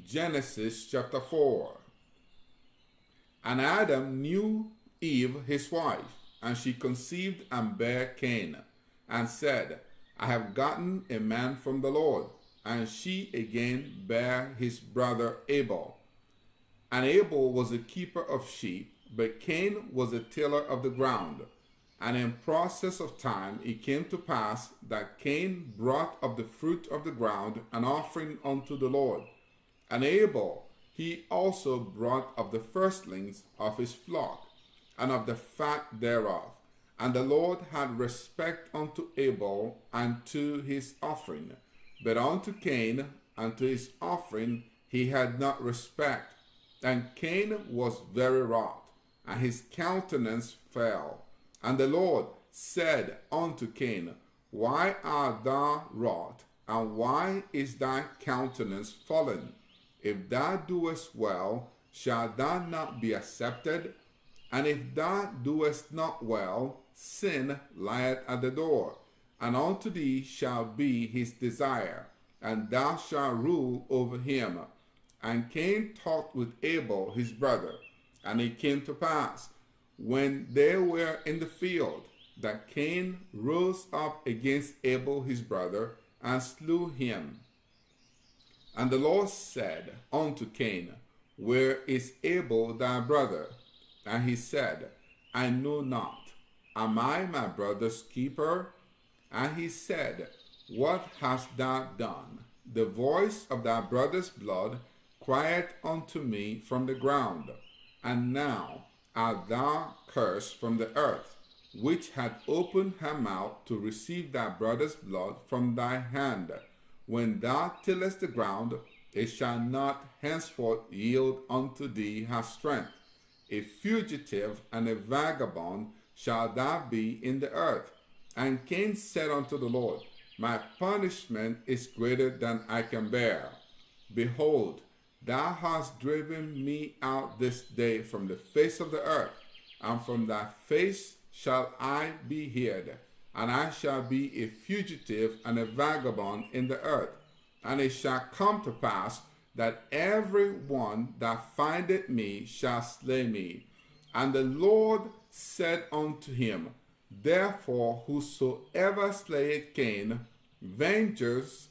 Genesis chapter 4. And Adam knew Eve his wife, and she conceived and bare Cain, and said, I have gotten a man from the Lord. And she again bare his brother Abel. And Abel was a keeper of sheep, but Cain was a tiller of the ground. And in process of time it came to pass that Cain brought of the fruit of the ground an offering unto the Lord. And Abel he also brought of the firstlings of his flock, and of the fat thereof. And the Lord had respect unto Abel and to his offering, but unto Cain and to his offering he had not respect. And Cain was very wroth, and his countenance fell. And the Lord said unto Cain, Why art thou wroth, and why is thy countenance fallen? If thou doest well, shall thou not be accepted? And if thou doest not well, sin lieth at the door, and unto thee shall be his desire, and thou shalt rule over him. And Cain talked with Abel his brother. And it came to pass, when they were in the field, that Cain rose up against Abel his brother, and slew him. And the Lord said unto Cain, Where is Abel thy brother? And he said, I know not. Am I my brother's keeper? And he said, What hast thou done? The voice of thy brother's blood crieth unto me from the ground. And now art thou cursed from the earth, which had opened her mouth to receive thy brother's blood from thy hand. When thou tillest the ground, it shall not henceforth yield unto thee her strength. A fugitive and a vagabond shalt thou be in the earth. And Cain said unto the Lord, My punishment is greater than I can bear. Behold, thou hast driven me out this day from the face of the earth, and from thy face shall I be hid, and I shall be a fugitive and a vagabond in the earth. And it shall come to pass that every one that findeth me shall slay me. And the Lord said unto him, Therefore whosoever slayeth Cain, vengeance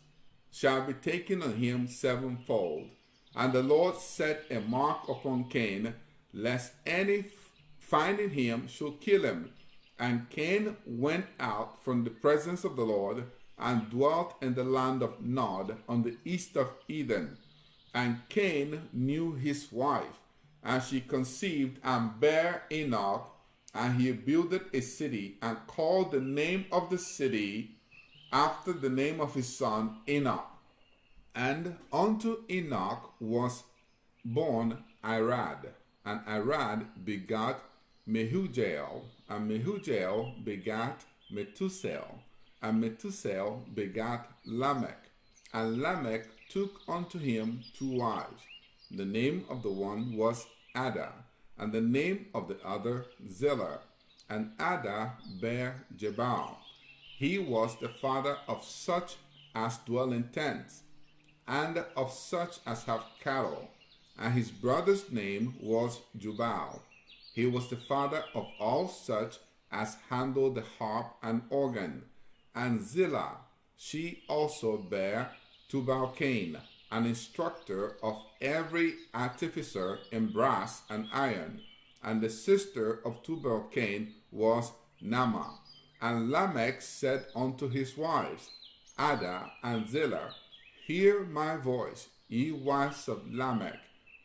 shall be taken on him sevenfold. And the Lord set a mark upon Cain, lest any finding him should kill him. And Cain went out from the presence of the Lord, and dwelt in the land of Nod on the east of Eden. And Cain knew his wife, and she conceived and bare Enoch, and he builded a city, and called the name of the city after the name of his son Enoch. And unto Enoch was born Irad, and Irad begat Mehujael, and Mehujael begat Methusael, and Methusael begat Lamech. And Lamech took unto him two wives. The name of the one was Ada, and the name of the other Zillah. And Ada bare Jebal. He was the father of such as dwell in tents, and of such as have cattle. And his brother's name was Jubal. He was the father of all such as handle the harp and organ. And Zillah, she also bare Tubal-Cain, an instructor of every artificer in brass and iron. And the sister of Tubal-Cain was Naamah. And Lamech said unto his wives, Ada and Zillah, Hear my voice, ye wives of Lamech,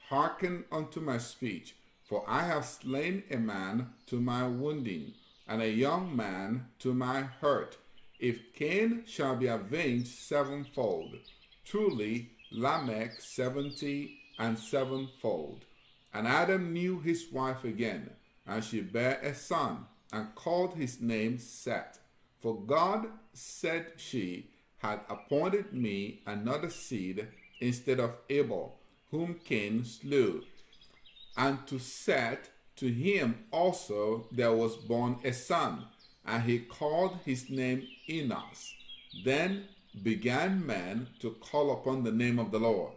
hearken unto my speech, for I have slain a man to my wounding, and a young man to my hurt. If Cain shall be avenged sevenfold, truly Lamech 70 and sevenfold. And Adam knew his wife again, and she bare a son, and called his name Seth. For God, said she, had appointed me another seed instead of Abel, whom Cain slew. And to Seth, to him also there was born a son, and he called his name Enos. Then began men to call upon the name of the Lord.